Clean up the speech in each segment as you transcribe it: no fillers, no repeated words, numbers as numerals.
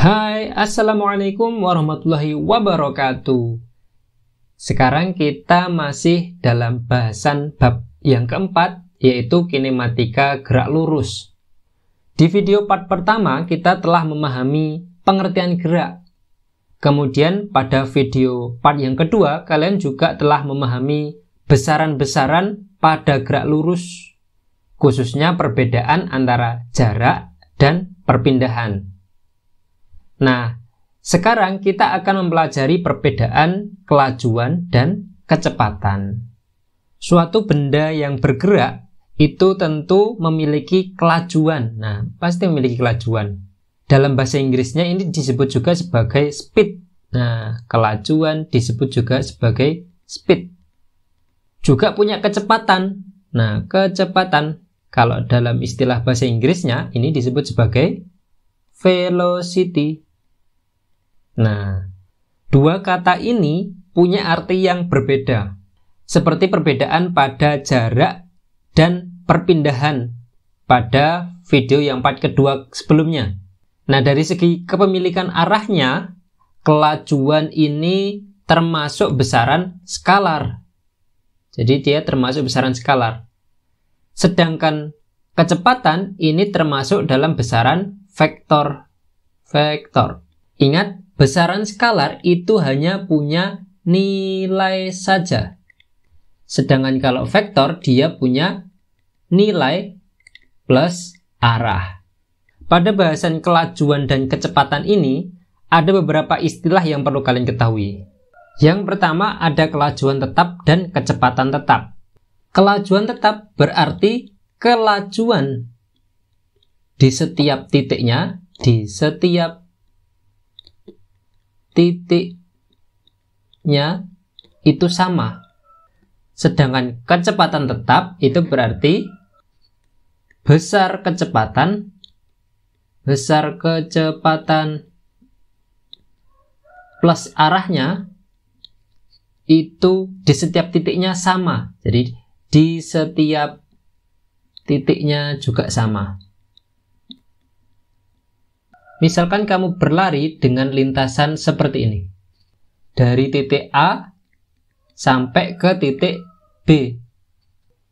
Hai, Assalamualaikum warahmatullahi wabarakatuh. Sekarang kita masih dalam bahasan bab yang keempat, yaitu kinematika gerak lurus. Di video part pertama, kita telah memahami pengertian gerak. Kemudian pada video part yang kedua, kalian juga telah memahami besaran-besaran pada gerak lurus, khususnya perbedaan antara jarak dan perpindahan. Nah, sekarang kita akan mempelajari perbedaan kelajuan dan kecepatan. Suatu benda yang bergerak itu tentu memiliki kelajuan. Nah, pasti memiliki kelajuan. Dalam bahasa Inggrisnya ini disebut juga sebagai speed. Nah, kelajuan disebut juga sebagai speed. Juga punya kecepatan. Nah, kecepatan kalau dalam istilah bahasa Inggrisnya ini disebut sebagai velocity. Nah, dua kata ini punya arti yang berbeda, seperti perbedaan pada jarak dan perpindahan pada video yang part kedua sebelumnya. Nah, dari segi kepemilikan arahnya, kelajuan ini termasuk besaran skalar. Jadi dia termasuk besaran skalar. Sedangkan kecepatan ini termasuk dalam besaran vektor. Ingat, besaran skalar itu hanya punya nilai saja. Sedangkan kalau vektor dia punya nilai plus arah. Pada bahasan kelajuan dan kecepatan ini, ada beberapa istilah yang perlu kalian ketahui. Yang pertama ada kelajuan tetap dan kecepatan tetap. Kelajuan tetap berarti kelajuan di setiap titiknya, itu sama. Sedangkan kecepatan tetap itu berarti besar kecepatan plus arahnya itu di setiap titiknya sama. Jadi di setiap titiknya juga sama. Misalkan kamu berlari dengan lintasan seperti ini. Dari titik A sampai ke titik B.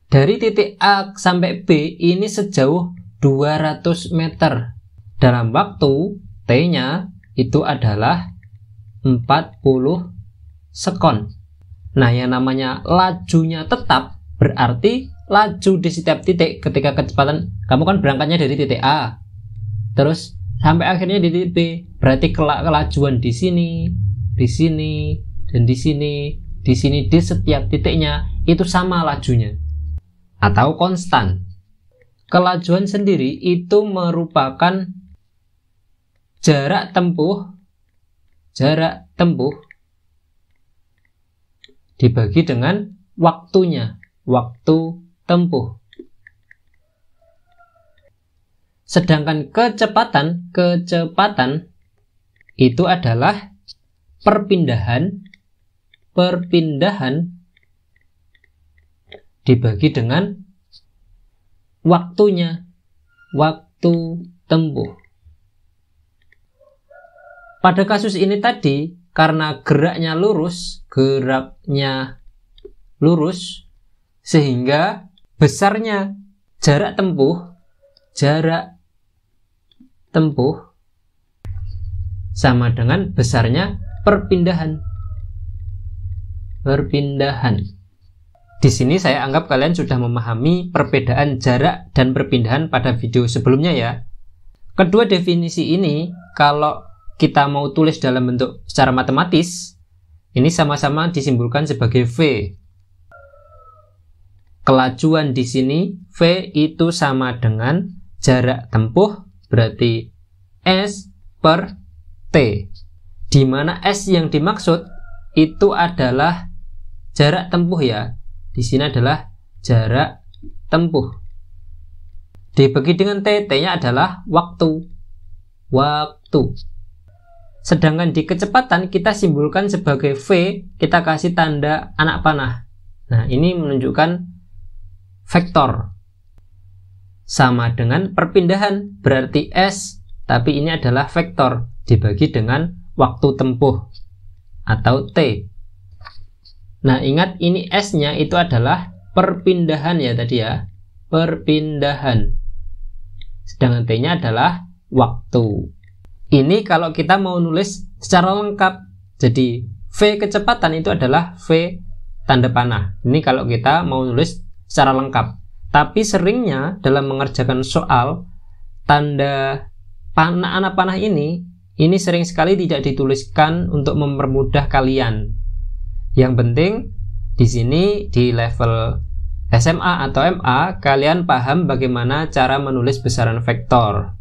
Dari titik A sampai B ini sejauh 200 meter. Dalam waktu T-nya itu adalah 40 sekon. Nah, yang namanya lajunya tetap berarti laju di setiap titik ketika kecepatan. Kamu kan berangkatnya dari titik A. Terus sampai akhirnya di titik B, berarti kelajuan di sini, dan di sini, di setiap titiknya itu sama lajunya atau konstan. Kelajuan sendiri itu merupakan jarak tempuh dibagi dengan waktunya, waktu tempuh. Sedangkan kecepatan itu adalah perpindahan dibagi dengan waktunya, waktu tempuh. Pada kasus ini tadi, karena geraknya lurus, sehingga besarnya jarak tempuh sama dengan besarnya perpindahan. Di sini saya anggap kalian sudah memahami perbedaan jarak dan perpindahan pada video sebelumnya ya. Kedua definisi ini kalau kita mau tulis dalam bentuk secara matematis, ini sama-sama disimbolkan sebagai V. Kelajuan di sini V itu sama dengan jarak tempuh berarti S per T, di mana S yang dimaksud itu adalah jarak tempuh ya. Di sini adalah jarak tempuh. Dibagi dengan T, T-nya adalah waktu. Sedangkan di kecepatan kita simbolkan sebagai V, kita kasih tanda anak panah. Nah, ini menunjukkan vektor. Sama dengan perpindahan, berarti S, tapi ini adalah vektor. dibagi dengan waktu tempuh atau T. Nah, ingat ini S-nya itu adalah perpindahan ya tadi ya, perpindahan. Sedangkan T-nya adalah waktu. Ini kalau kita mau nulis secara lengkap. Jadi V kecepatan itu adalah V tanda panah. Ini kalau kita mau nulis secara lengkap. Tapi seringnya dalam mengerjakan soal, tanda anak panah ini sering sekali tidak dituliskan untuk mempermudah kalian. Yang penting di sini di level SMA atau MA kalian paham bagaimana cara menulis besaran vektor.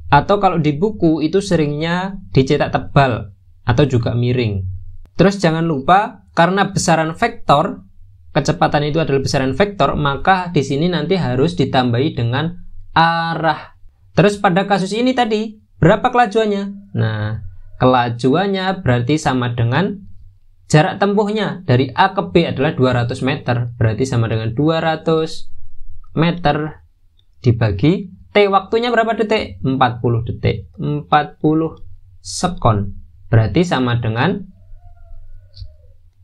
Atau kalau di buku itu seringnya dicetak tebal atau juga miring. Terus jangan lupa karena besaran vektor, kecepatan itu adalah besaran vektor, maka di sini nanti harus ditambahi dengan arah. Terus pada kasus ini tadi berapa kelajuannya? Nah, kelajuannya berarti sama dengan jarak tempuhnya dari A ke B adalah 200 meter. Berarti sama dengan 200 meter dibagi T, waktunya berapa detik? 40 detik. 40 sekon. Berarti sama dengan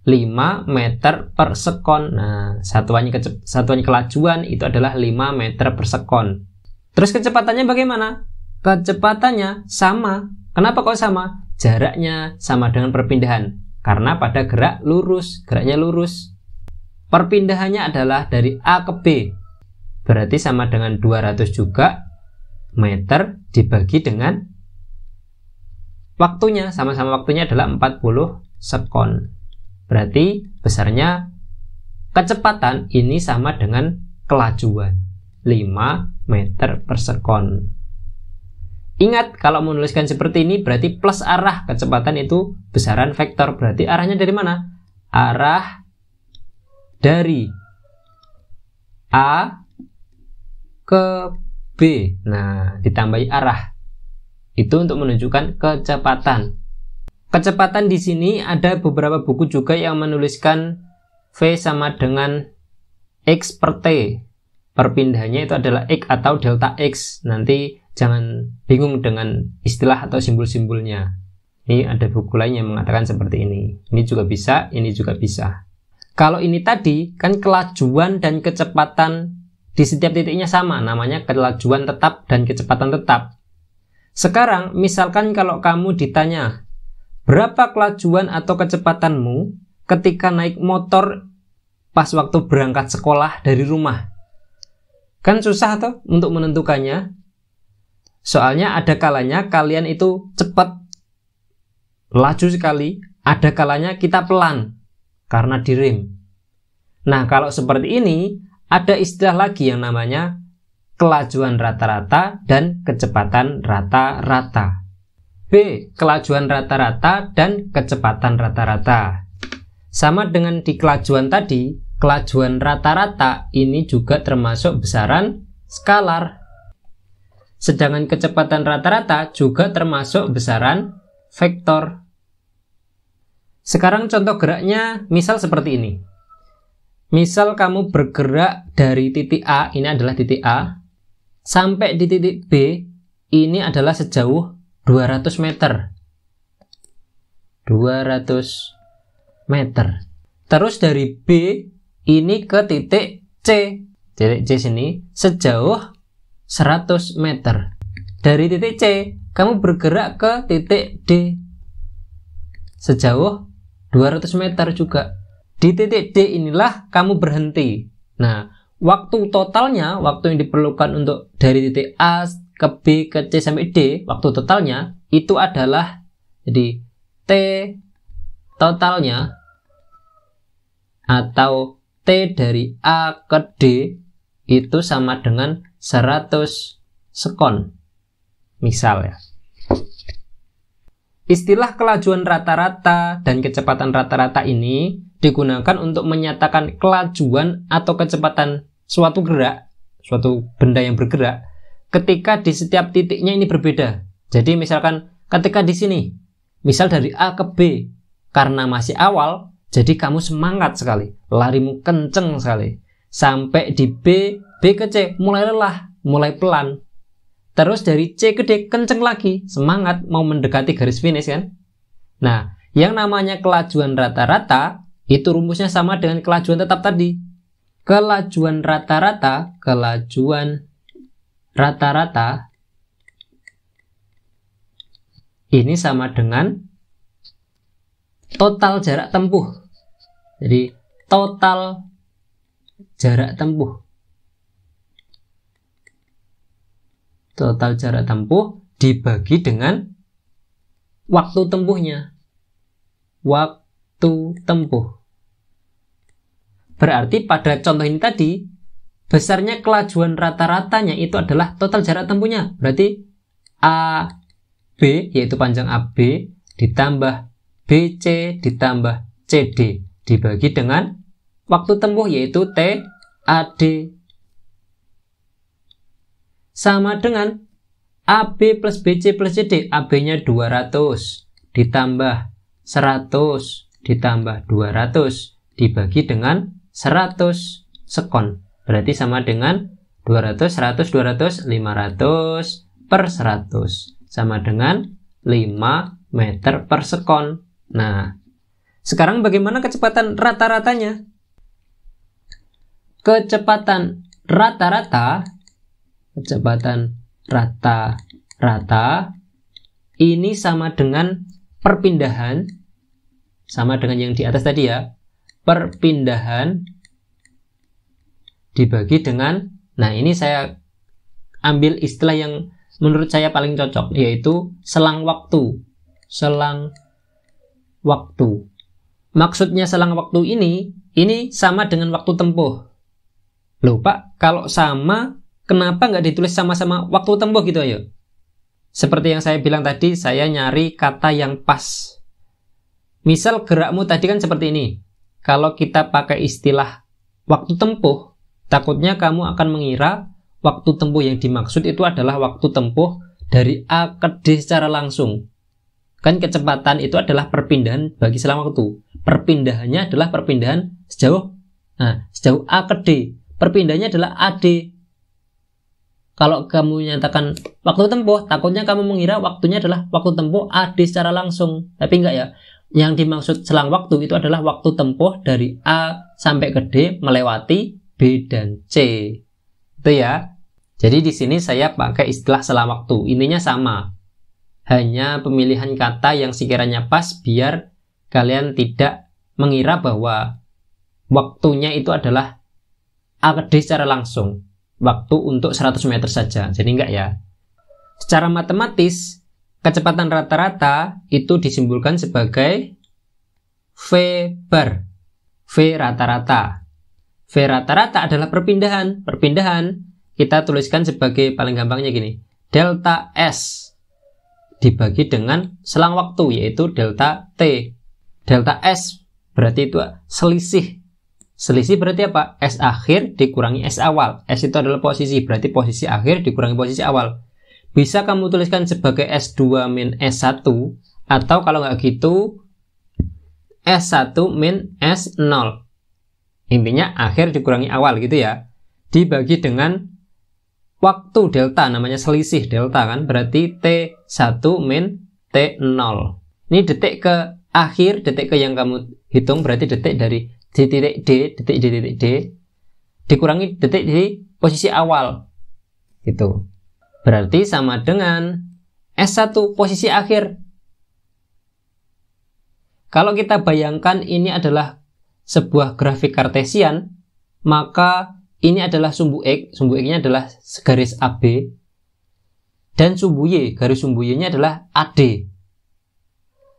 5 meter per sekon. Nah, satuannya kelajuan itu adalah 5 meter per sekon. Terus kecepatannya bagaimana? Kecepatannya sama. Kenapa kok sama? Jaraknya sama dengan perpindahan. Karena pada gerak lurus, geraknya lurus. Perpindahannya adalah dari A ke B. Berarti sama dengan 200 juga meter dibagi dengan waktunya. Sama-sama waktunya adalah 40 sekon. Berarti besarnya kecepatan ini sama dengan kelajuan 5 meter per sekon. Ingat, kalau menuliskan seperti ini berarti plus arah kecepatan itu besaran vektor. Berarti arahnya dari mana? Arah dari A ke B. Nah, ditambahi arah. Itu untuk menunjukkan kecepatan. Kecepatan di sini ada beberapa buku juga yang menuliskan V sama dengan X per T. Perpindahannya itu adalah X atau delta X. Nanti jangan bingung dengan istilah atau simbol-simbolnya. Ini ada buku lain yang mengatakan seperti ini. Ini juga bisa, ini juga bisa. Kalau ini tadi, kan kelajuan dan kecepatan di setiap titiknya sama. Namanya kelajuan tetap dan kecepatan tetap. Sekarang, misalkan kalau kamu ditanya, berapa kelajuan atau kecepatanmu ketika naik motor pas waktu berangkat sekolah dari rumah? Kan susah tuh untuk menentukannya. Soalnya ada kalanya kalian itu cepat, laju sekali, ada kalanya kita pelan karena direm. Nah, kalau seperti ini ada istilah lagi yang namanya kelajuan rata-rata dan kecepatan rata-rata. B. Kelajuan rata-rata dan kecepatan rata-rata. Sama dengan di kelajuan tadi, kelajuan rata-rata ini juga termasuk besaran skalar. Sedangkan kecepatan rata-rata juga termasuk besaran vektor. Sekarang contoh geraknya misal seperti ini. Misal kamu bergerak dari titik A, ini adalah titik A, sampai di titik B, ini adalah sejauh 200 meter. 200 meter. Terus dari B, ini ke titik C. Titik C sini sejauh 100 meter. Dari titik C, kamu bergerak ke titik D sejauh 200 meter juga. Di titik D inilah kamu berhenti. Nah, waktu totalnya, waktu yang diperlukan untuk dari titik A ke B ke C sampai D, waktu totalnya itu adalah, jadi T totalnya atau T dari A ke D itu sama dengan 100 sekon. Misal ya. Istilah kelajuan rata-rata dan kecepatan rata-rata ini digunakan untuk menyatakan kelajuan atau kecepatan suatu gerak, suatu benda yang bergerak, ketika di setiap titiknya ini berbeda. Jadi misalkan ketika di sini, misal dari A ke B, karena masih awal, jadi kamu semangat sekali, larimu kenceng sekali. Sampai di B, B ke C, mulai lelah, mulai pelan. terus dari C ke D kenceng lagi, semangat mau mendekati garis finish kan. Nah, yang namanya kelajuan rata-rata itu rumusnya sama dengan kelajuan tetap tadi. Kelajuan rata-rata ini sama dengan total jarak tempuh. Jadi total jarak tempuh. Total jarak tempuh dibagi dengan waktu tempuhnya. Waktu tempuh. Berarti pada contoh ini tadi, besarnya kelajuan rata-ratanya itu adalah total jarak tempuhnya. Berarti AB, yaitu panjang AB, ditambah BC, ditambah CD, dibagi dengan waktu tempuh, yaitu TAD. Sama dengan AB plus BC plus CD, AB-nya 200, ditambah 100, ditambah 200, dibagi dengan 100 sekon. Berarti sama dengan 200, 100, 200, 500 per 100. Sama dengan 5 meter per sekon. Nah, sekarang bagaimana kecepatan rata-ratanya? Kecepatan rata-rata ini sama dengan perpindahan, sama dengan yang di atas tadi ya, perpindahan dibagi dengan, nah ini saya ambil istilah yang menurut saya paling cocok, yaitu selang waktu. Selang waktu. Maksudnya selang waktu ini sama dengan waktu tempuh. Loh Pak, kalau sama, kenapa nggak ditulis sama-sama waktu tempuh gitu ayo? Seperti yang saya bilang tadi, saya nyari kata yang pas. Misal gerakmu tadi kan seperti ini. Kalau kita pakai istilah waktu tempuh, takutnya kamu akan mengira waktu tempuh yang dimaksud itu adalah waktu tempuh dari A ke D secara langsung. Kan kecepatan itu adalah perpindahan bagi selang waktu. Perpindahannya adalah perpindahan sejauh A ke D. Perpindahannya adalah AD. Kalau kamu nyatakan waktu tempuh, takutnya kamu mengira waktunya adalah waktu tempuh AD secara langsung. Tapi enggak ya. Yang dimaksud selang waktu itu adalah waktu tempuh dari A sampai ke D melewati B dan C. Itu ya. Jadi di sini saya pakai istilah selang waktu. Intinya sama. Hanya pemilihan kata yang sekiranya pas biar kalian tidak mengira bahwa waktunya itu adalah A ke D secara langsung. Waktu untuk 100 meter saja. Jadi enggak ya. Secara matematis, kecepatan rata-rata itu disimbolkan sebagai V bar. V rata-rata. V rata-rata adalah perpindahan. Perpindahan kita tuliskan sebagai paling gampangnya gini. Delta S dibagi dengan selang waktu, yaitu delta T. Delta S berarti itu selisih. Selisih berarti apa? S akhir dikurangi S awal. S itu adalah posisi, berarti posisi akhir dikurangi posisi awal. Bisa kamu tuliskan sebagai S2 min S1, atau kalau nggak gitu S1 min S0. Intinya akhir dikurangi awal gitu ya. Dibagi dengan waktu delta, namanya selisih delta kan, berarti T1 min T0. Ini detik ke akhir, detik ke yang kamu hitung, berarti detik dari titik D, detik di titik D, dikurangi detik di posisi awal. Gitu. Berarti sama dengan S1 posisi akhir. Kalau kita bayangkan ini adalah sebuah grafik kartesian, maka ini adalah sumbu X, sumbu X-nya adalah garis AB, dan sumbu Y, garis sumbu Y-nya adalah AD.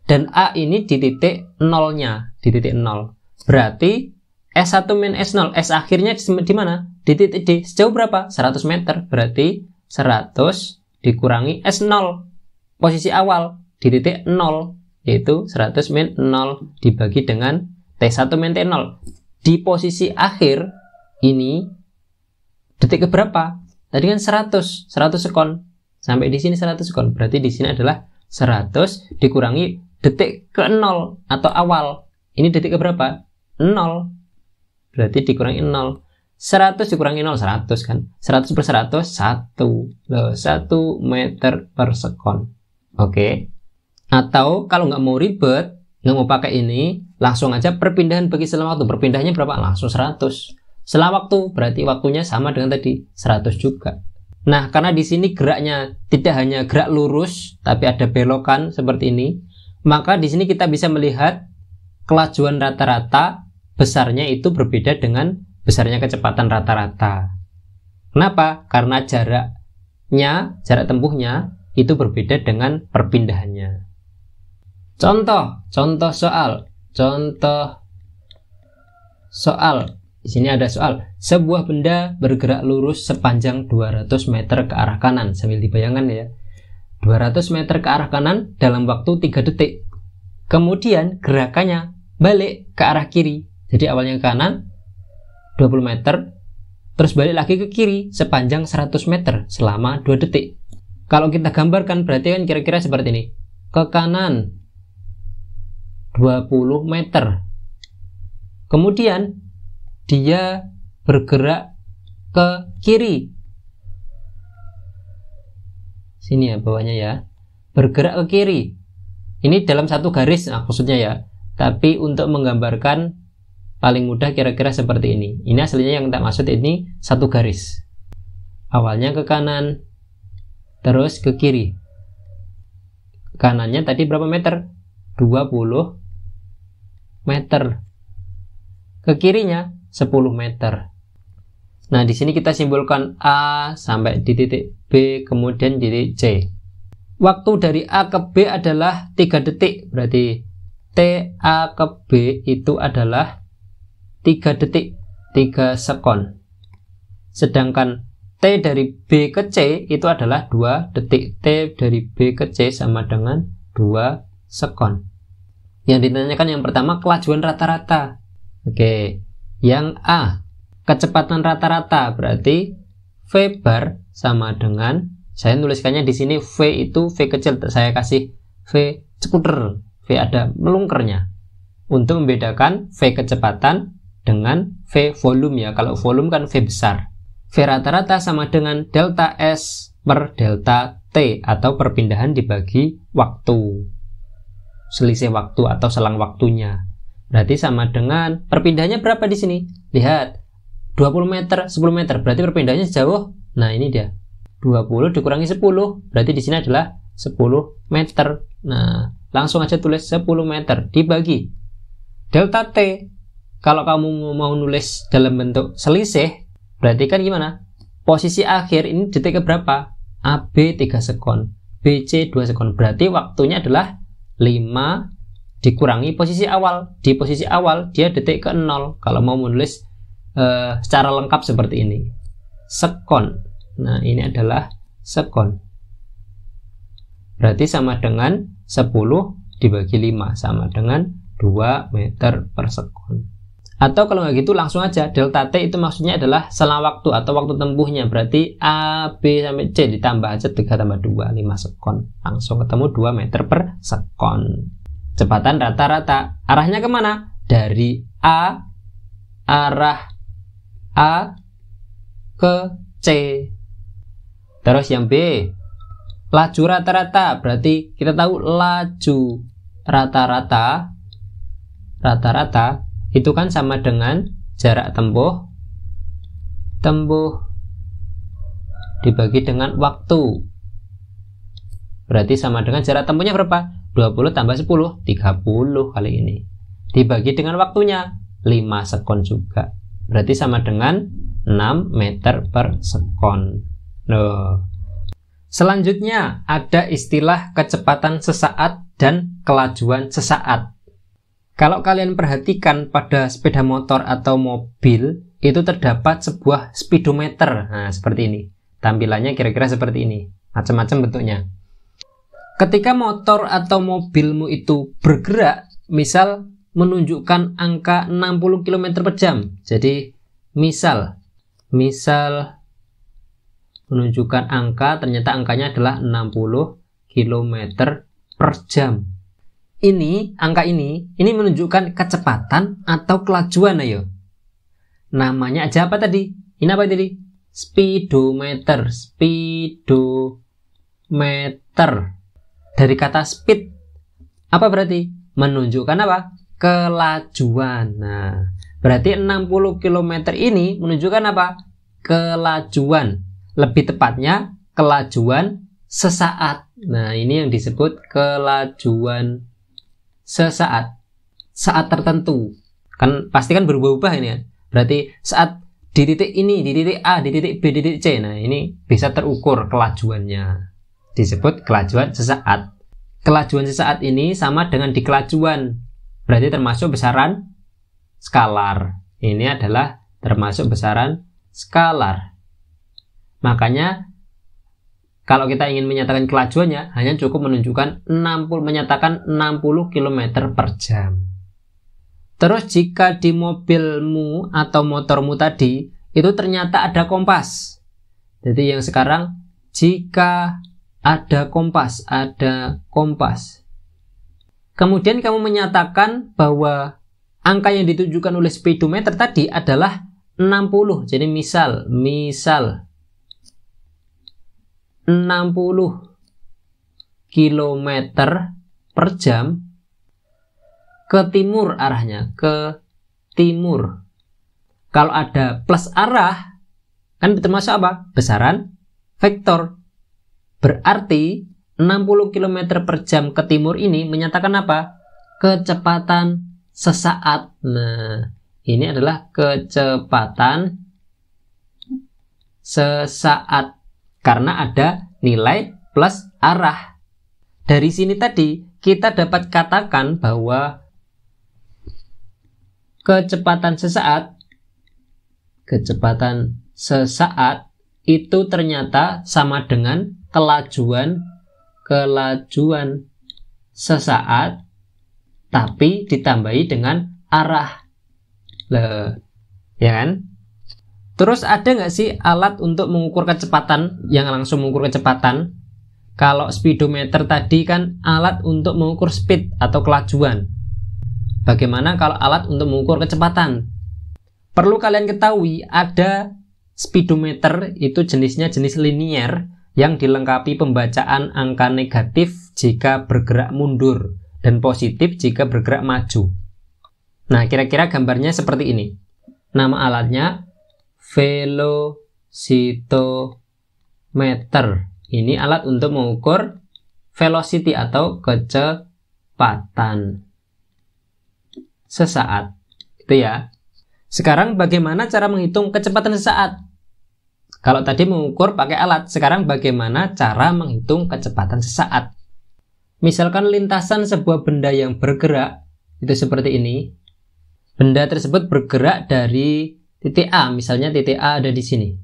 Dan A ini di titik 0-nya, di titik 0. Berarti S1 min S0, S akhirnya di mana? Di titik D. Sejauh berapa? 100 meter. Berarti 100 dikurangi S0, posisi awal, di titik 0. Yaitu 100 min 0 dibagi dengan T1 min T0. Di posisi akhir ini detik keberapa? Tadi kan 100 sekon. Sampai di sini 100 sekon. Berarti di sini adalah 100 dikurangi detik ke 0 atau awal. Ini detik keberapa? 0. Berarti dikurangi 0. 100 dikurangi 0, 100 kan. 100 per 100, 1 meter per sekon. Oke. Atau kalau nggak mau ribet, nggak mau pakai ini, langsung aja perpindahan bagi selang waktu. Perpindahannya berapa? Langsung 100. Selang waktu, berarti waktunya sama dengan tadi, 100 juga. Nah, karena di sini geraknya tidak hanya gerak lurus, tapi ada belokan seperti ini, maka di sini kita bisa melihat kelajuan rata-rata besarnya itu berbeda dengan besarnya kecepatan rata-rata. Kenapa? Karena jarak tempuhnya itu berbeda dengan perpindahannya. Contoh soal. Di sini ada soal. Sebuah benda bergerak lurus sepanjang 200 meter ke arah kanan. Sambil dibayangkan ya. 200 meter ke arah kanan dalam waktu 3 detik. Kemudian gerakannya balik ke arah kiri. Jadi awalnya ke kanan 20 meter, terus balik lagi ke kiri sepanjang 100 meter selama 2 detik. Kalau kita gambarkan berarti kan kira-kira seperti ini. Ke kanan 20 meter. Kemudian dia bergerak ke kiri. Sini ya bawahnya ya. Bergerak ke kiri. Ini dalam satu garis maksudnya ya. Tapi untuk menggambarkan paling mudah kira-kira seperti ini. Ini aslinya yang tak maksud ini satu garis. Awalnya ke kanan, terus ke kiri. Kanannya tadi berapa meter? 20 meter. Ke kirinya 10 meter. Nah, di sini kita simbolkan A sampai di titik B, kemudian di titik C. Waktu dari A ke B adalah 3 detik. Berarti TA ke B itu adalah 3 detik, 3 sekon. Sedangkan T dari B ke C itu adalah 2 detik. T dari B ke C sama dengan 2 sekon. Yang ditanyakan yang pertama kelajuan rata-rata. Oke, yang A kecepatan rata-rata berarti V bar sama dengan, saya tuliskannya di sini V itu V kecil, saya kasih V skuter, V ada melungkernya untuk membedakan V kecepatan dengan V volume ya. Kalau volume kan V besar. V rata-rata sama dengan delta S per delta T atau perpindahan dibagi waktu, selisih waktu atau selang waktunya. Berarti sama dengan perpindahannya berapa di sini? Lihat, 20 meter, 10 meter. Berarti perpindahannya sejauh. Nah, ini dia. 20 dikurangi 10. Berarti di sini adalah 10 meter. Nah, langsung aja tulis 10 meter dibagi delta T. Kalau kamu mau nulis dalam bentuk selisih, berarti kan gimana? Posisi akhir ini detik ke berapa? AB 3 sekon, BC 2 sekon. Berarti waktunya adalah 5 dikurangi posisi awal. Di posisi awal dia detik ke 0. Kalau mau menulis secara lengkap seperti ini, sekon. Nah, ini adalah sekon. Berarti sama dengan 10 dibagi 5 sama dengan 2 meter per sekon. Atau kalau nggak gitu langsung aja delta T itu maksudnya adalah selang waktu atau waktu tempuhnya. Berarti A, B sampai C ditambah aja 3 tambah 2, 5 sekon. Langsung ketemu 2 meter per sekon. Kecepatan rata-rata. Arahnya kemana? Dari A, arah A ke C. Terus yang B, laju rata-rata. Berarti kita tahu laju rata-rata itu kan sama dengan jarak tempuh dibagi dengan waktu. Berarti sama dengan jarak tempuhnya berapa? 20 tambah 10, 30 kali ini. Dibagi dengan waktunya 5 sekon juga. Berarti sama dengan 6 meter per sekon. Loh. Selanjutnya ada istilah kecepatan sesaat dan kelajuan sesaat. Kalau kalian perhatikan pada sepeda motor atau mobil, itu terdapat sebuah speedometer. Nah, seperti ini. Tampilannya kira-kira seperti ini. Macam-macam bentuknya. Ketika motor atau mobilmu itu bergerak, misal menunjukkan angka 60 km per jam. Jadi, misal menunjukkan angka, ternyata angkanya adalah 60 km per jam. Angka ini menunjukkan kecepatan atau kelajuan, ayo. namanya aja apa tadi? Ini apa tadi? Speedometer. Speedometer. Dari kata speed. Apa berarti? Menunjukkan apa? Kelajuan. Nah, berarti 60 km ini menunjukkan apa? Kelajuan. Lebih tepatnya, kelajuan sesaat. Nah, ini yang disebut kelajuan sesaat. Saat tertentu. Kan pasti kan berubah-ubah ini ya. Berarti saat di titik ini, di titik A, di titik B, di titik C. Nah, ini bisa terukur kelajuannya. Disebut kelajuan sesaat. Kelajuan sesaat ini sama dengan dikelajuan. Berarti termasuk besaran skalar. Ini adalah termasuk besaran skalar. Makanya kalau kita ingin menyatakan kelajuannya, hanya cukup menyatakan 60 km per jam. Terus jika di mobilmu atau motormu tadi, itu ternyata ada kompas. Jadi yang sekarang, jika ada kompas. Kemudian kamu menyatakan bahwa angka yang ditunjukkan oleh speedometer tadi adalah 60. Jadi misal 60 km per jam ke timur arahnya, ke timur. Kalau ada plus arah, kan termasuk apa? Besaran vektor. Berarti 60 km per jam ke timur ini menyatakan apa? Kecepatan sesaat. Nah, ini adalah kecepatan sesaat. Karena ada nilai plus arah. Dari sini tadi, kita dapat katakan bahwa kecepatan sesaat itu ternyata sama dengan kelajuan sesaat, tapi ditambahi dengan arah. Ya kan? Terus ada nggak sih alat untuk mengukur kecepatan yang langsung mengukur kecepatan? Kalau speedometer tadi kan alat untuk mengukur speed atau kelajuan. Bagaimana kalau alat untuk mengukur kecepatan? Perlu kalian ketahui, ada speedometer itu jenisnya jenis linier yang dilengkapi pembacaan angka negatif jika bergerak mundur dan positif jika bergerak maju. Nah, kira-kira gambarnya seperti ini. Nama alatnya velocitometer. Ini alat untuk mengukur velocity atau kecepatan sesaat. Itu ya. Sekarang bagaimana cara menghitung kecepatan sesaat? Kalau tadi mengukur pakai alat, sekarang bagaimana cara menghitung kecepatan sesaat? Misalkan lintasan sebuah benda yang bergerak, itu seperti ini. Benda tersebut bergerak dari titik A, misalnya titik A ada di sini.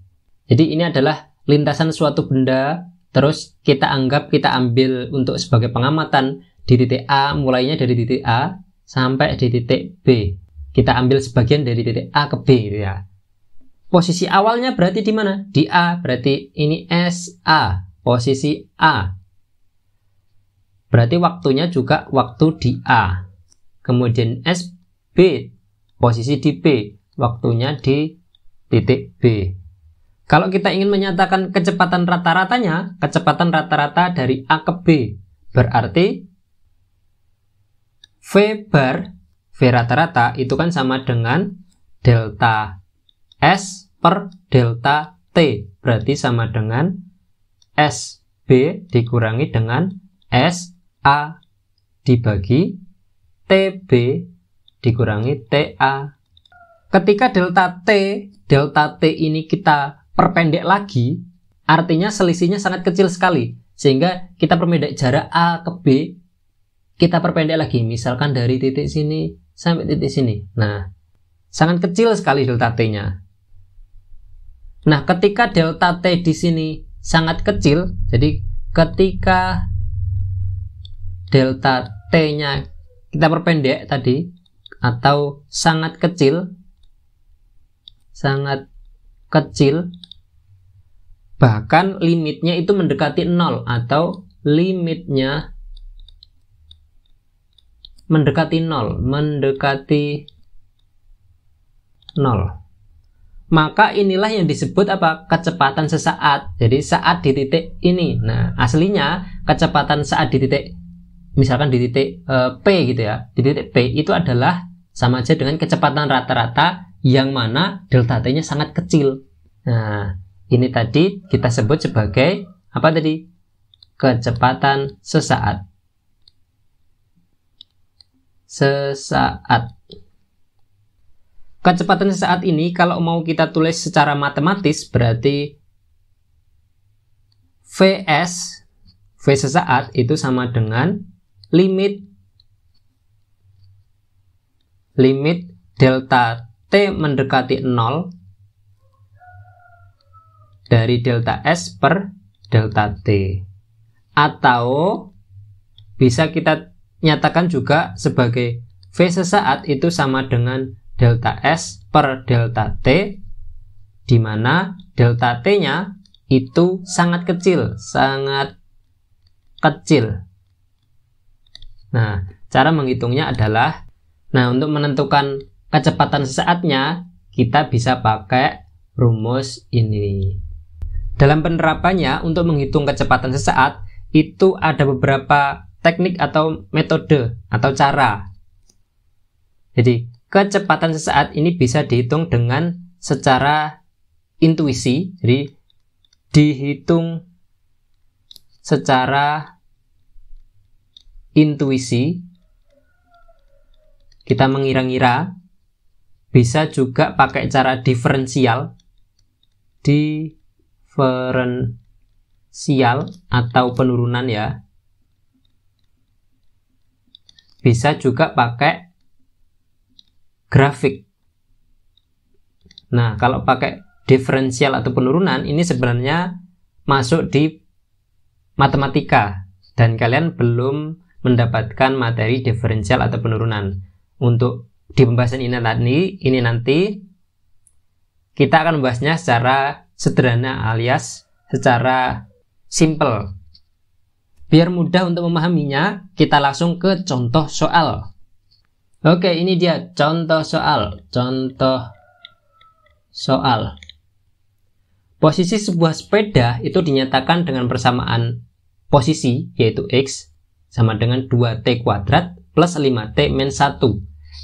Jadi ini adalah lintasan suatu benda, terus kita ambil untuk sebagai pengamatan di titik A, mulainya dari titik A sampai di titik B. Kita ambil sebagian dari titik A ke B, gitu ya. Posisi awalnya berarti di mana? Di A, berarti ini SA, posisi A. Berarti waktunya juga waktu di A. Kemudian SB, posisi di B. Waktunya di titik B. Kalau kita ingin menyatakan kecepatan rata-ratanya, kecepatan rata-rata dari A ke B, berarti V bar, V rata-rata itu kan sama dengan delta S per delta T. Berarti sama dengan SB dikurangi dengan SA dibagi TB dikurangi TA. Ketika delta T ini kita perpendek lagi, artinya selisihnya sangat kecil sekali. Sehingga kita perpendek jarak A ke B, kita perpendek lagi. Misalkan dari titik sini sampai titik sini. Nah, sangat kecil sekali delta T-nya. Nah, ketika delta T di sini sangat kecil, jadi ketika delta T-nya kita perpendek tadi, atau sangat kecil, bahkan limitnya itu mendekati 0 atau limitnya mendekati 0. maka inilah yang disebut apa? Kecepatan sesaat. Jadi saat di titik ini. Nah, aslinya kecepatan saat di titik, misalkan di titik P gitu ya, di titik P itu adalah sama aja dengan kecepatan rata-rata yang mana delta T-nya sangat kecil. Nah, ini tadi kita sebut sebagai apa tadi? Kecepatan sesaat. Kecepatan sesaat ini kalau mau kita tulis secara matematis berarti Vs, V sesaat itu sama dengan limit delta T mendekati 0 dari delta S per delta T. Atau bisa kita nyatakan juga sebagai V sesaat itu sama dengan delta S per delta T, di mana delta T-nya itu sangat kecil. Nah, cara menghitungnya adalah, untuk menentukan kecepatan sesaatnya, kita bisa pakai rumus ini. Dalam penerapannya, untuk menghitung kecepatan sesaat, itu ada beberapa teknik atau metode atau cara. Jadi, kecepatan sesaat ini bisa dihitung dengan secara intuisi. Jadi, dihitung secara intuisi. Kita mengira-ngira. Bisa juga pakai cara diferensial. Atau penurunan ya. Bisa juga pakai grafik. Nah, kalau pakai diferensial atau penurunan, ini sebenarnya masuk di matematika dan kalian belum mendapatkan materi diferensial atau penurunan. Untuk di pembahasan ini nanti kita akan membahasnya secara sederhana alias secara simple. Biar mudah untuk memahaminya, kita langsung ke contoh soal. Oke, ini dia contoh soal. Posisi sebuah sepeda itu dinyatakan dengan persamaan posisi, yaitu X, sama dengan 2T kuadrat plus 5T min 1,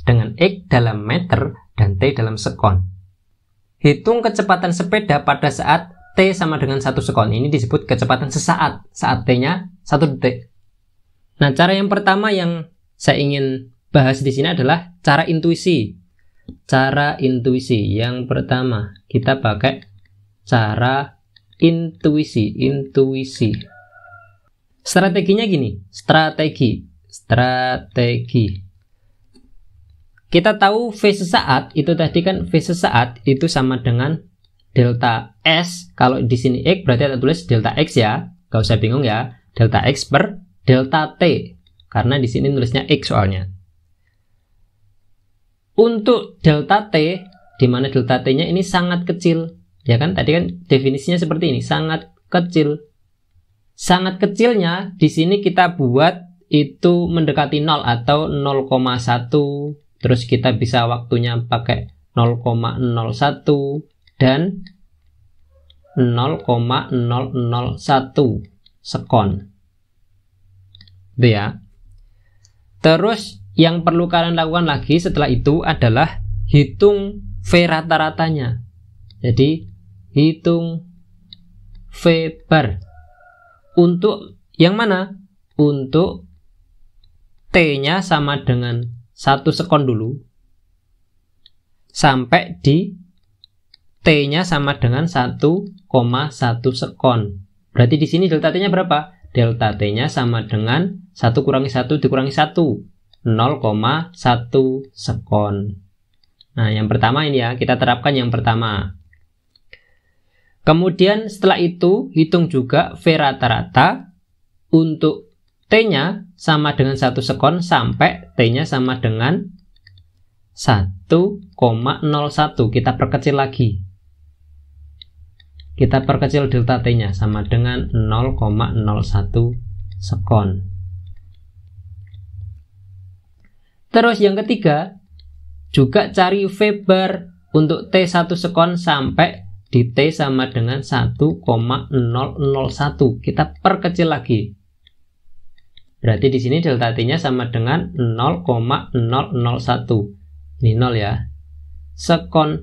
dengan X dalam meter dan T dalam sekon. Hitung kecepatan sepeda pada saat T sama dengan 1 sekon. Ini disebut kecepatan sesaat, saat T-nya 1 detik. Nah, cara yang pertama yang saya ingin bahas di sini adalah cara intuisi. Cara intuisi yang pertama, kita pakai cara intuisi. Strateginya gini, strategi. Kita tahu V sesaat itu tadi kan, V sesaat itu sama dengan delta S. Kalau di sini X berarti kita tulis delta X ya, gak usah bingung ya, delta X per delta T, karena di sini nulisnya X soalnya. Untuk delta T, di mana delta T-nya ini sangat kecil, ya kan? Tadi kan definisinya seperti ini, sangat kecil. Sangat kecilnya di sini kita buat itu mendekati 0 atau 0,1, terus kita bisa waktunya pakai 0,01 dan 0,001 sekon. Itu ya. Terus yang perlu kalian lakukan lagi setelah itu adalah hitung V rata-ratanya. Jadi hitung V bar. Untuk yang mana? Untuk T-nya sama dengan 1 sekon dulu, sampai di T-nya sama dengan 1,1 sekon. Berarti di sini delta T-nya berapa? Delta T-nya sama dengan 1 kurangi 1 dikurangi 1, 0,1 sekon. Nah, yang pertama ini ya, kita terapkan yang pertama. Kemudian setelah itu, hitung juga V rata-rata untuk T-nya sama dengan 1 sekon sampai T-nya sama dengan 1,01. Kita perkecil lagi. Kita perkecil delta T-nya sama dengan 0,01 sekon. Terus yang ketiga, juga cari V bar untuk T 1 sekon sampai di T sama dengan 1,001. Kita perkecil lagi. Berarti di sini delta T-nya sama dengan 0,001. Ini 0 ya. Sekon.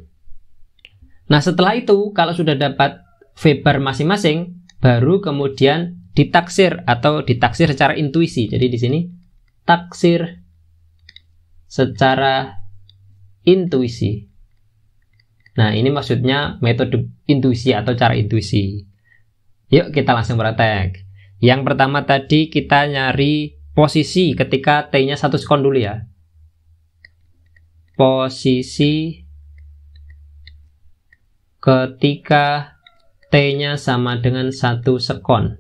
Nah, setelah itu kalau sudah dapat V-bar masing-masing, baru kemudian ditaksir atau ditaksir secara intuisi. Jadi di sini taksir secara intuisi. Nah, ini maksudnya metode intuisi atau cara intuisi. Yuk kita langsung praktek. Yang pertama tadi kita nyari posisi ketika T-nya 1 sekon dulu ya. Posisi ketika T-nya sama dengan 1 sekon.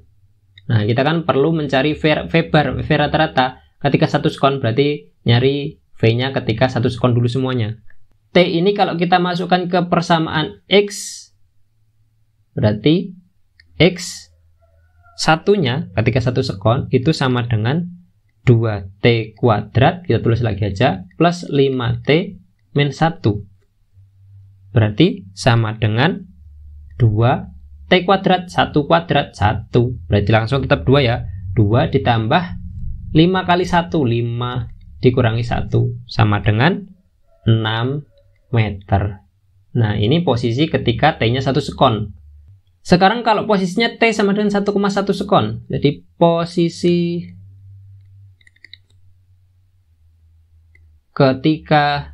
Nah, kita kan perlu mencari V-bar, V rata-rata. Ketika 1 sekon berarti nyari V-nya ketika 1 sekon dulu semuanya. T ini kalau kita masukkan ke persamaan X, berarti X satunya ketika 1 sekon itu sama dengan 2T kuadrat, kita tulis lagi aja, plus 5T min 1. Berarti sama dengan 2T kuadrat, 1 kuadrat, 1. Berarti langsung tetap 2 ya. 2 ditambah 5 kali 1, 5 dikurangi 1, sama dengan 6 meter. Nah, ini posisi ketika T-nya 1 sekon. Sekarang kalau posisinya T sama dengan 1,1 sekon. Jadi posisi ketika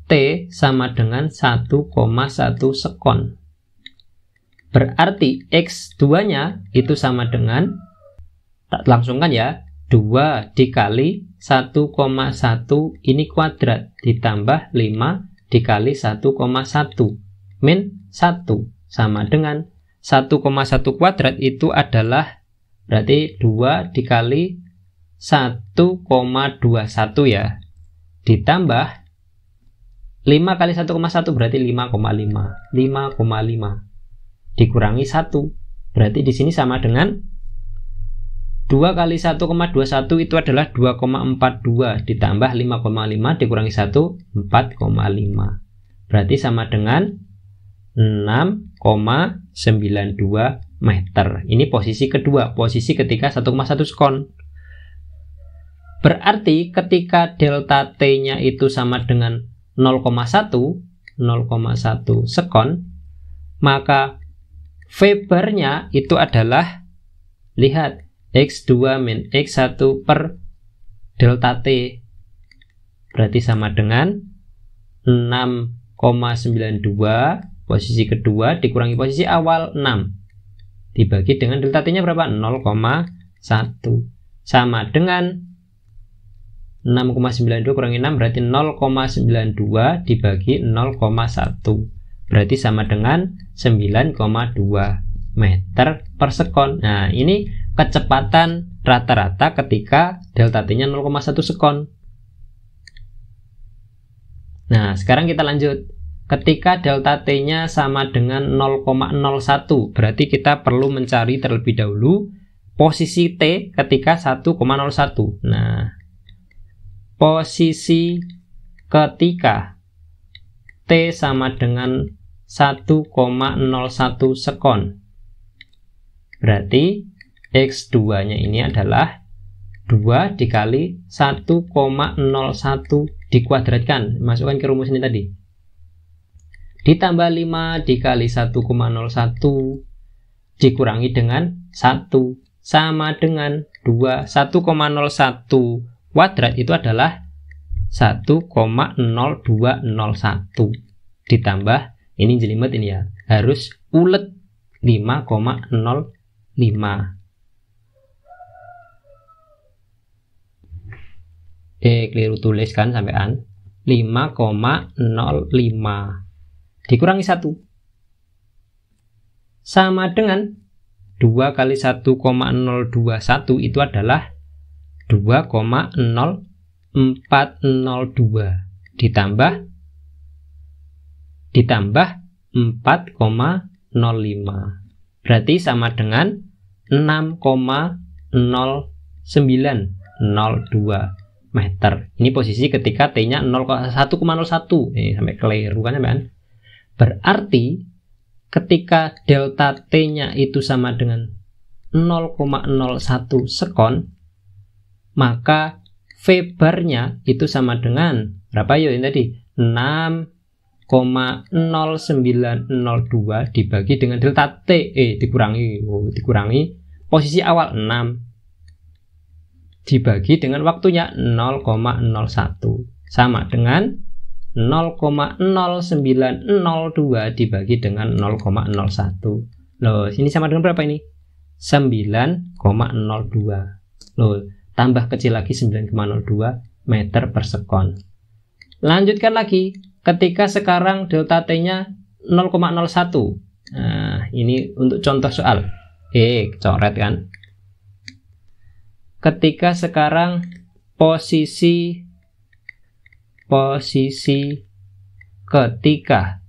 T sama dengan 1,1 sekon. Berarti X2-nya itu sama dengan, tak langsungkan ya, 2 dikali 1,1 ini kuadrat ditambah 5 dikali 1,1 min 1 sama dengan 1,1 kuadrat itu adalah berarti 2 dikali 1,21 ya, ditambah 5 kali 1,1 berarti 5,5 dikurangi 1 berarti di sini sama dengan 2 kali 1,21 itu adalah 2,42 ditambah 5,5 dikurangi 1, 4,5. Berarti sama dengan 6,92 meter. Ini posisi kedua, posisi ketika 1,1 sekon. Berarti ketika delta T-nya itu sama dengan 0,1 sekon, maka V-bar-nya itu adalah, lihat, X2 min X1 per delta T. Berarti sama dengan 6,92 posisi kedua dikurangi posisi awal 6. Dibagi dengan delta T-nya berapa? 0,1. Sama dengan 6,92 kurangi 6 berarti 0,92 dibagi 0,1. Berarti sama dengan 9,2 meter per sekon. Nah, ini kecepatan rata-rata ketika delta T-nya 0,1 sekon. Nah, sekarang kita lanjut. Ketika delta T-nya sama dengan 0,01, berarti kita perlu mencari terlebih dahulu posisi T ketika 1,01. Nah, posisi ketika T sama dengan 1,01 sekon. Berarti X2-nya ini adalah 2 dikali 1,01 dikuadratkan. Masukkan ke rumus ini tadi. Ditambah 5 dikali 1,01 dikurangi dengan 1. Sama dengan 2. 1,01 kuadrat itu adalah 1,0201. Ditambah, ini jelimet ini ya. Harus ulet 5,05. Keliru tulis kan sampean. 5,05 dikurangi 1 sama dengan 2 kali 1,021 itu adalah 2,0402 ditambah 4,05. Berarti sama dengan 6,0902 meter. Ini posisi ketika T-nya 1,01. Ini sampai keliru kan ya. Berarti ketika delta T-nya itu sama dengan 0,01 sekon, maka V bar-nya itu sama dengan berapa yuk ini tadi? 6,0902 dibagi dengan delta T, dikurangi posisi awal 6 dibagi dengan waktunya 0,01 sama dengan 0,0902 dibagi dengan 0,01. Loh, ini sama dengan berapa ini? 9,02. Loh, tambah kecil lagi 9,02 meter per sekon. Lanjutkan lagi, ketika sekarang delta T-nya 0,01. Nah, ini untuk contoh soal. Coret kan. Ketika sekarang posisi ketika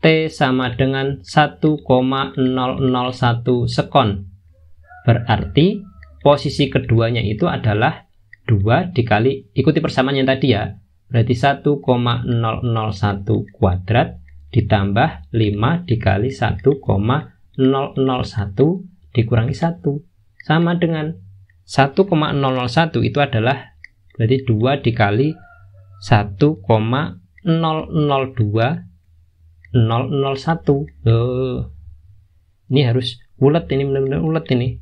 T sama dengan 1,001 sekon, berarti posisi keduanya itu adalah 2 dikali, ikuti persamaan yang tadi ya, berarti 1,001 kuadrat ditambah 5 dikali 1,001 dikurangi 1 sama dengan 1,001 itu adalah berarti 2 dikali 1,002 001. Ini harus ulet, ini benar-benar ulet ini.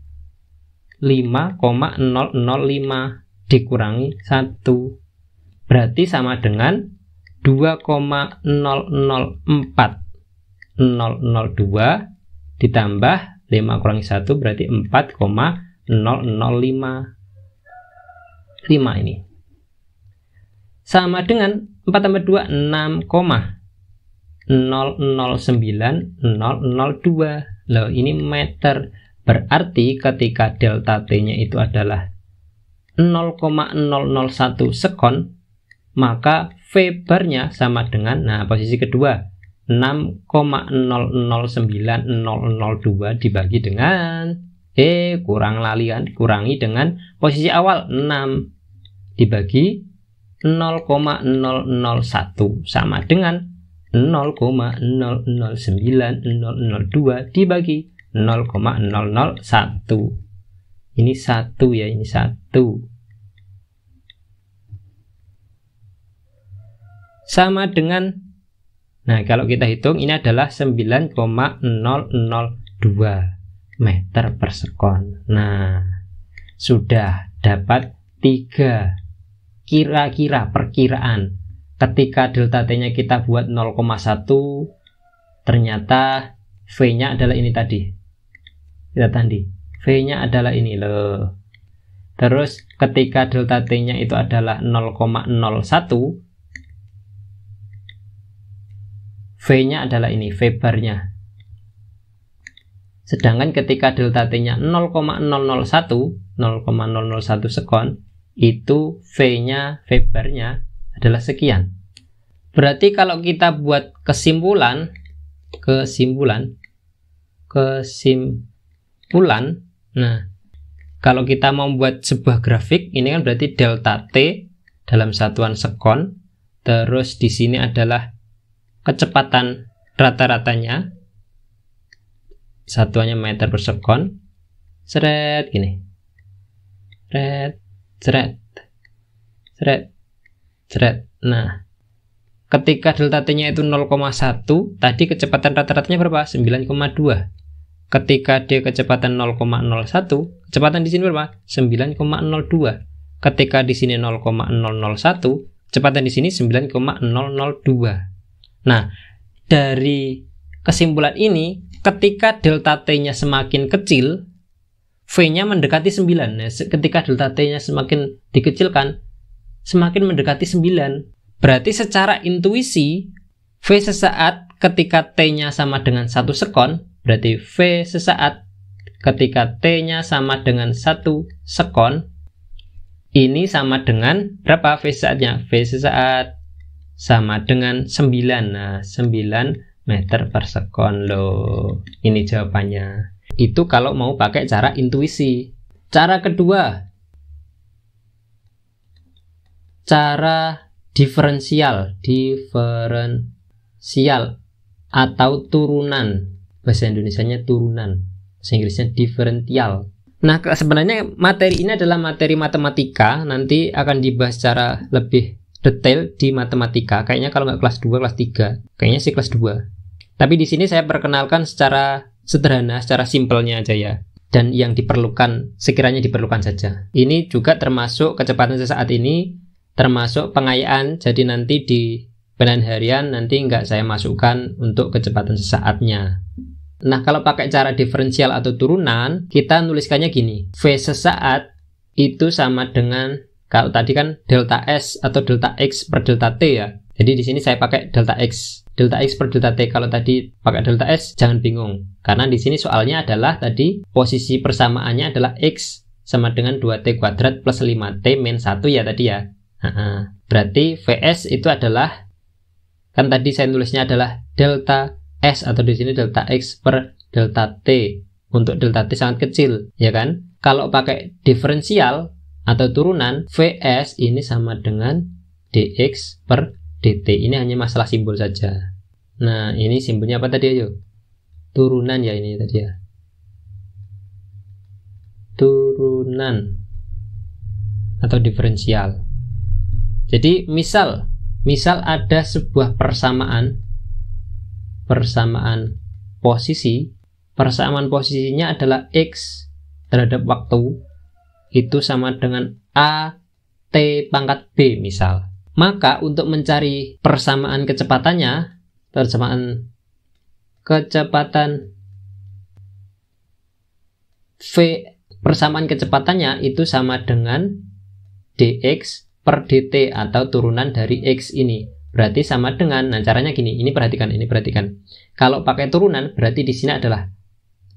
5,005 dikurangi 1 berarti sama dengan 2,004002 ditambah 5 kurangi 1 berarti 4,0055 ini sama dengan 4 tambah 2 6,009002. Loh, ini meter. Berarti ketika delta T-nya itu adalah 0,001 sekon, maka V bar-nya sama dengan, nah posisi kedua 6,009002 dibagi dengan kurangi dengan posisi awal 6 dibagi 0,001 sama dengan 0,009002 dibagi 0,001. Ini 1 ya, ini 1. Sama dengan, nah kalau kita hitung ini adalah 9,002 meter per sekon. Nah, sudah dapat 3 kira-kira perkiraan. Ketika delta T-nya kita buat 0,1, ternyata V-nya adalah ini tadi. Kita tadi, V-nya adalah ini loh. Terus ketika delta T-nya itu adalah 0,01, V-nya adalah ini, V bar-nya. Sedangkan ketika delta T-nya 0,001 sekon, itu V-nya, V bar-nya adalah sekian. Berarti kalau kita buat kesimpulan, nah, kalau kita mau membuat sebuah grafik, ini kan berarti delta T dalam satuan sekon, terus di sini adalah kecepatan rata-ratanya, satuannya meter per sekon, seret gini, seret. Nah, ketika delta T-nya itu 0,1, tadi kecepatan rata-ratanya berapa? 9,2. Ketika dia kecepatan 0,01, kecepatan di sini berapa? 9,02. Ketika di sini 0,001, kecepatan di sini 9,002. Nah, dari kesimpulan ini, ketika delta T-nya semakin kecil, V-nya mendekati 9. Nah, ketika delta T-nya semakin dikecilkan, semakin mendekati 9. Berarti secara intuisi, V sesaat ketika T-nya sama dengan 1 sekon, berarti V sesaat ketika T-nya sama dengan 1 sekon, ini sama dengan berapa V sesaatnya? V sesaat sama dengan 9. Nah, 9 meter per sekon loh. Ini jawabannya. Itu kalau mau pakai cara intuisi. Cara kedua, cara diferensial atau turunan. Bahasa Indonesianya turunan, bahasa Inggrisnya diferensial. Nah, sebenarnya materi ini adalah materi matematika, nanti akan dibahas secara lebih detail di matematika. Kayaknya kalau nggak kelas 2, kelas 3. Kayaknya sih kelas 2. Tapi di sini saya perkenalkan secara sederhana, secara simpelnya aja ya. Dan yang diperlukan, sekiranya diperlukan saja. Ini juga termasuk kecepatan sesaat ini, termasuk pengayaan. Jadi nanti di penilaian harian nanti nggak saya masukkan untuk kecepatan sesaatnya. Nah, kalau pakai cara diferensial atau turunan, kita nuliskannya gini. V sesaat itu sama dengan, kalau tadi kan delta S atau delta X per delta T ya. Jadi di sini saya pakai delta X. Delta X per delta T. Kalau tadi pakai delta S, jangan bingung. Karena di sini soalnya adalah tadi posisi persamaannya adalah X sama dengan 2T kuadrat plus 5T min 1 ya tadi ya. Berarti Vs itu adalah, kan tadi saya nulisnya adalah delta S atau di sini delta X per delta T. Untuk delta T sangat kecil, ya kan? Kalau pakai diferensial atau turunan, Vs ini sama dengan dx per dt. Ini hanya masalah simbol saja. Nah, ini simbolnya apa tadi ayo? Turunan ya ini tadi ya. Turunan atau diferensial. Jadi misal ada sebuah persamaan posisi, persamaan posisinya adalah X terhadap waktu, itu sama dengan A T pangkat B misal. Maka untuk mencari persamaan kecepatannya, persamaan kecepatan V, persamaan kecepatannya itu sama dengan dx per dt atau turunan dari X ini. Berarti sama dengan, nah caranya gini, ini perhatikan. Kalau pakai turunan, berarti di sini adalah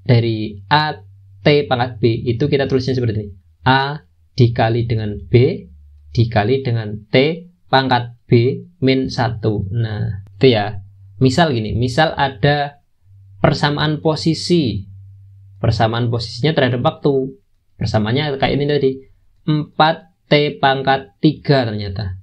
dari A T pangkat B, itu kita tulisnya seperti ini. A dikali dengan B dikali dengan T pangkat B min 1. Nah, itu ya. Misal gini, misal ada persamaan posisi. Persamaan posisinya terhadap waktu. Persamaannya kayak ini tadi. 4T pangkat 3 ternyata.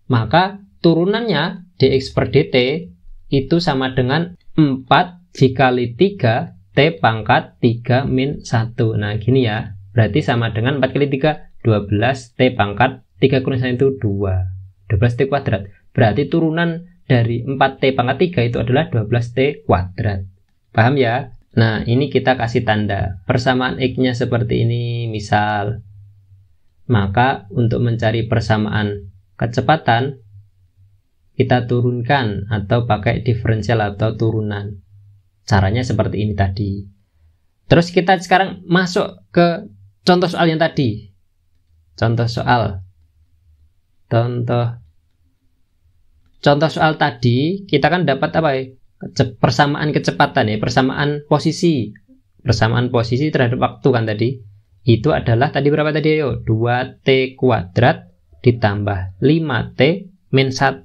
Maka turunannya dx per dt itu sama dengan 4 dikali 3 T pangkat 3 min 1. Nah gini ya, berarti sama dengan 4 kali 3 12 T pangkat 3 kurang 1 itu 2 12 T kuadrat. Berarti turunan dari 4T pangkat 3 itu adalah 12T kuadrat. Paham ya? Nah ini kita kasih tanda persamaan X nya seperti ini misal. Maka untuk mencari persamaan kecepatan kita turunkan atau pakai diferensial atau turunan. Caranya seperti ini tadi. Terus kita sekarang masuk ke contoh soal yang tadi. Contoh soal tadi kita kan dapat apa ya? Persamaan kecepatan ya, persamaan posisi. Persamaan posisi terhadap waktu kan tadi. Itu adalah tadi berapa tadi ayo? 2T kuadrat ditambah 5T min 1.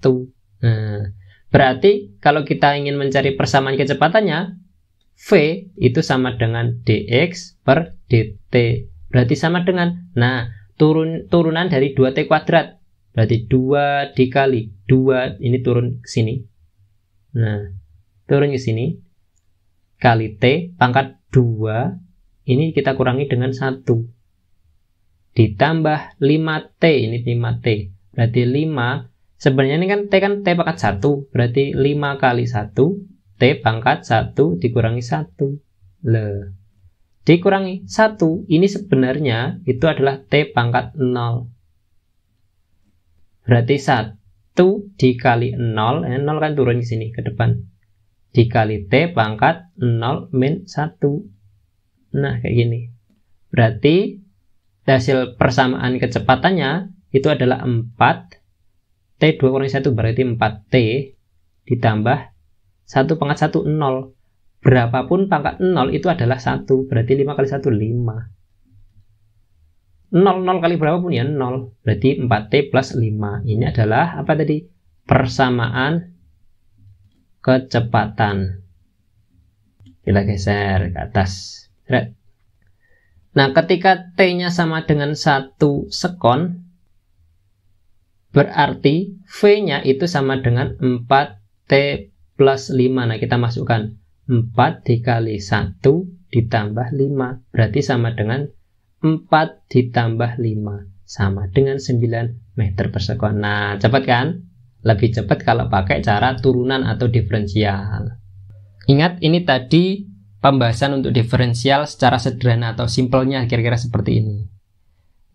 Nah, berarti kalau kita ingin mencari persamaan kecepatannya, V itu sama dengan dx per dt. Berarti sama dengan, nah turunan dari 2T kuadrat. Berarti 2 dikali 2, ini turun ke sini. Nah, turun ke sini. Kali T pangkat 2, ini kita kurangi dengan 1. Ditambah 5T, ini 5T. Berarti 5. Sebenarnya ini kan T pangkat 1, berarti 5 kali 1, T pangkat 1 dikurangi 1. Dikurangi 1, ini sebenarnya itu adalah T pangkat 0. Berarti 1 dikali 0, 0 kan turun ke sini, ke depan. Dikali T pangkat 0 min 1. Nah, kayak gini. Berarti hasil persamaan kecepatannya itu adalah 4 T2 kurangi 1 berarti 4T ditambah 1 pangkat 1 0. Berapapun pangkat 0 itu adalah 1. Berarti 5 kali 1 5. 0 kali berapapun ya 0. Berarti 4T plus 5. Ini adalah apa tadi? Persamaan kecepatan. Kita geser ke atas. Nah ketika T nya sama dengan 1 sekon, Berarti V-nya itu sama dengan 4T plus 5. Nah, kita masukkan 4 dikali 1 ditambah 5. Berarti sama dengan 4 ditambah 5. Sama dengan 9 meter per sekon. Nah, cepat kan? Lebih cepat kalau pakai cara turunan atau diferensial. Ingat, ini tadi pembahasan untuk diferensial secara sederhana atau simpelnya kira-kira seperti ini.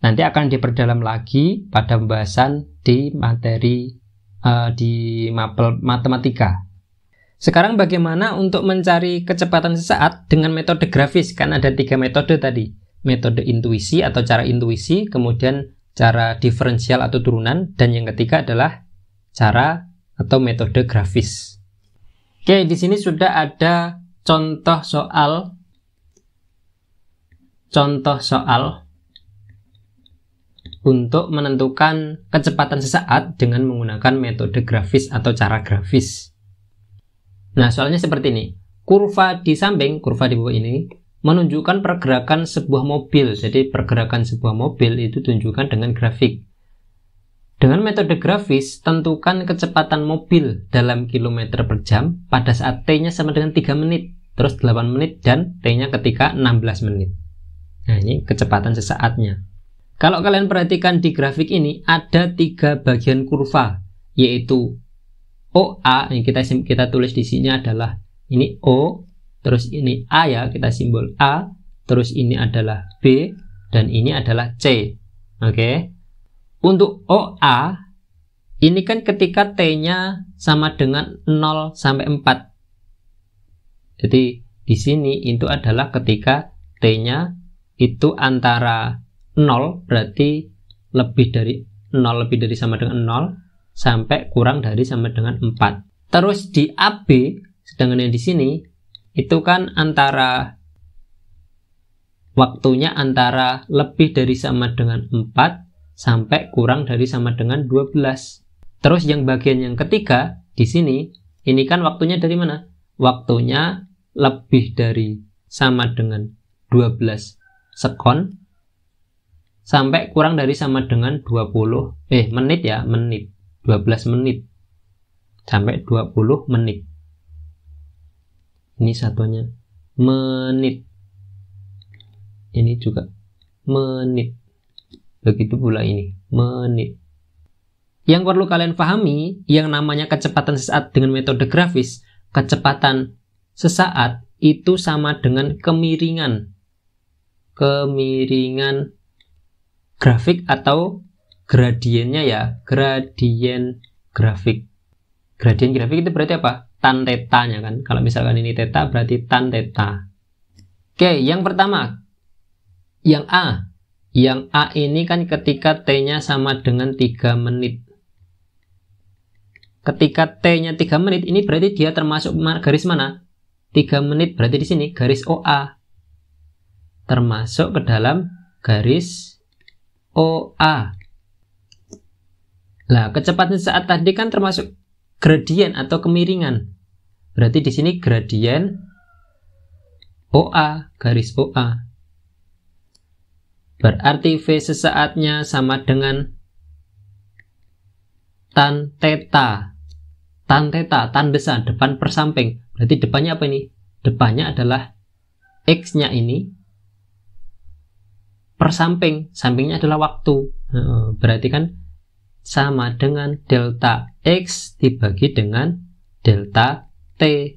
Nanti akan diperdalam lagi pada pembahasan di materi di mapel matematika. Sekarang bagaimana untuk mencari kecepatan sesaat dengan metode grafis? Kan ada 3 metode tadi. Metode intuisi atau cara intuisi, kemudian cara diferensial atau turunan, dan yang ketiga adalah cara atau metode grafis. Oke, di sini sudah ada contoh soal untuk menentukan kecepatan sesaat dengan menggunakan metode grafis atau cara grafis. Nah, soalnya seperti ini. Kurva di samping, kurva di bawah ini menunjukkan pergerakan sebuah mobil. Jadi pergerakan sebuah mobil itu tunjukkan dengan grafik. Dengan metode grafis, tentukan kecepatan mobil dalam kilometer per jam pada saat T-nya sama dengan 3 menit, terus 8 menit, dan T-nya ketika 16 menit. Nah, ini kecepatan sesaatnya. Kalau kalian perhatikan di grafik ini, ada 3 bagian kurva, yaitu OA, yang kita tulis di sini adalah ini O, terus ini A ya, kita simbol A, terus ini adalah B, dan ini adalah C. Oke. Untuk OA, ini kan ketika T-nya sama dengan 0 sampai 4. Jadi di sini itu adalah ketika T-nya itu antara 0, berarti lebih dari 0, lebih dari sama dengan 0, sampai kurang dari sama dengan 4. Terus di AB, sedangkan yang di sini, itu kan antara waktunya antara lebih dari sama dengan 4, sampai kurang dari sama dengan 12. Terus yang bagian yang ketiga di sini, ini kan waktunya dari mana? Waktunya lebih dari sama dengan 12 sekon sampai kurang dari sama dengan menit ya, menit. 12 menit sampai 20 menit. Ini satunya menit. Ini juga menit. Begitu pula ini, menit. Yang perlu kalian pahami, yang namanya kecepatan sesaat dengan metode grafis, kecepatan sesaat itu sama dengan kemiringan. Kemiringan grafik atau gradiennya ya, gradien grafik. Gradien grafik itu berarti apa? Tan tetanya kan. Kalau misalkan ini teta, berarti tan teta. Oke, yang pertama, yang A. Yang A ini kan ketika T-nya sama dengan 3 menit. Ketika T-nya 3 menit, ini berarti dia termasuk garis mana? 3 menit berarti di sini garis OA. Termasuk ke dalam garis OA. Nah, kecepatan saat tadi kan termasuk gradien atau kemiringan. Berarti di sini gradien OA, garis OA. Berarti V sesaatnya sama dengan tan theta. Tan theta, tan besar, depan per samping. Berarti depannya apa ini? Depannya adalah X-nya ini per samping. Sampingnya adalah waktu. Berarti kan sama dengan delta X dibagi dengan delta T.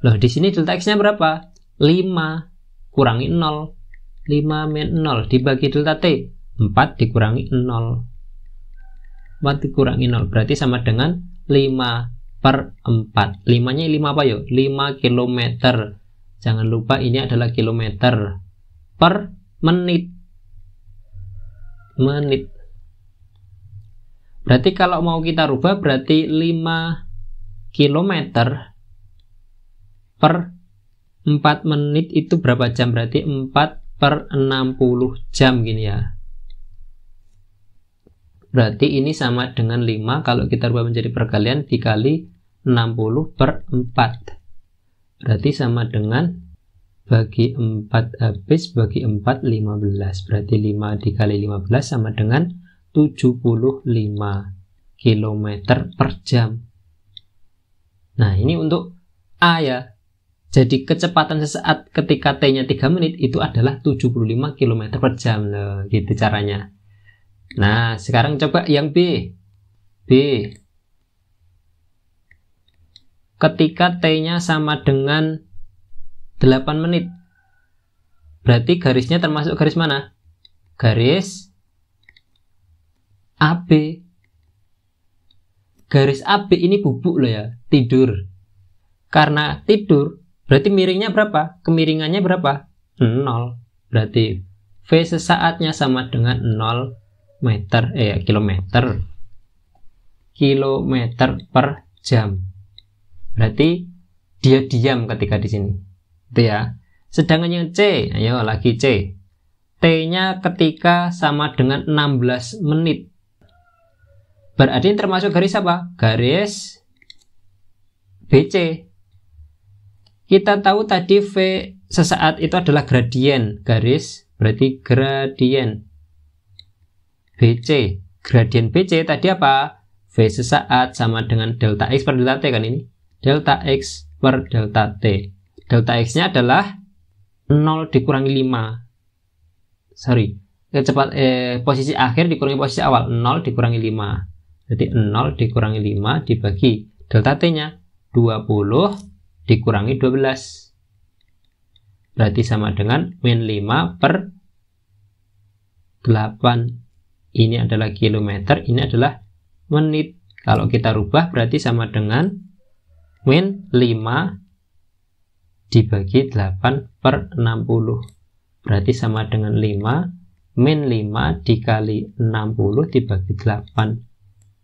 Loh, di sini delta X-nya berapa? 5 kurangi 0. 5 min 0 dibagi delta T, 4 dikurangi 0. 4 dikurangi 0 berarti sama dengan 5/4. 5-nya 5 apa yuk? 5 km. Jangan lupa ini adalah kilometer per menit. Menit. Berarti kalau mau kita rubah berarti 5 km per 4 menit itu berapa jam? Berarti 4/60 jam gini ya. Berarti ini sama dengan 5 kalau kita rubah menjadi perkalian dikali 60/4. Berarti sama dengan bagi 4 habis bagi 4 15. Berarti 5 dikali 15 sama dengan 75 km per jam. Nah, ini untuk A ya. Jadi kecepatan sesaat ketika T-nya 3 menit itu adalah 75 km per jam. Loh, gitu caranya. Nah, sekarang coba yang B. Ketika T-nya sama dengan 8 menit. Berarti garisnya termasuk garis mana? Garis AB. Garis AB ini bubuk loh ya, tidur. Karena tidur, berarti miringnya berapa? Kemiringannya berapa? 0. Berarti V sesaatnya sama dengan 0 kilometer per jam. Berarti dia diam ketika di sini. Itu ya. Sedangkan yang C, ayo lagi C. T-nya ketika sama dengan 16 menit. Berarti termasuk garis apa? Garis BC. Kita tahu tadi V sesaat itu adalah gradien. Garis berarti gradien BC. Gradien BC tadi apa? V sesaat sama dengan delta X per delta T kan ini? Delta X per delta T. Delta X-nya adalah 0 dikurangi 5. Posisi akhir dikurangi posisi awal. 0 dikurangi 5. Jadi 0 dikurangi 5 dibagi delta T-nya 20 dikurangi 12. Berarti sama dengan min 5 per 8. Ini adalah kilometer, ini adalah menit. Kalau kita rubah berarti sama dengan min 5 dibagi 8 per 60. Berarti sama dengan 5 min 5 dikali 60 dibagi 8.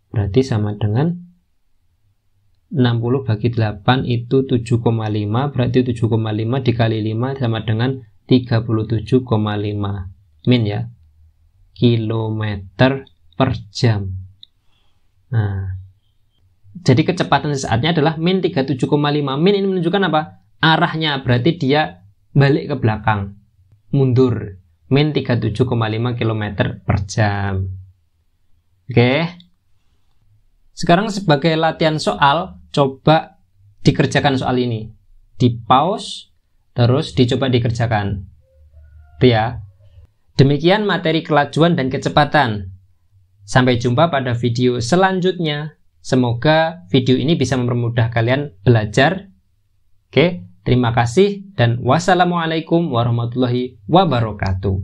Berarti sama dengan 60 bagi 8 itu 7,5. Berarti 7,5 dikali 5 sama dengan 37,5 min ya, kilometer per jam. Nah, jadi kecepatan sesaatnya adalah min 37,5. Min ini menunjukkan apa? Arahnya, berarti dia balik ke belakang, mundur. Min 37,5 km per jam. Oke. Sekarang sebagai latihan soal, coba dikerjakan soal ini. Di pause, terus dicoba dikerjakan. Itu ya. Demikian materi kelajuan dan kecepatan. Sampai jumpa pada video selanjutnya. Semoga video ini bisa mempermudah kalian belajar. Oke, terima kasih dan wassalamualaikum warahmatullahi wabarakatuh.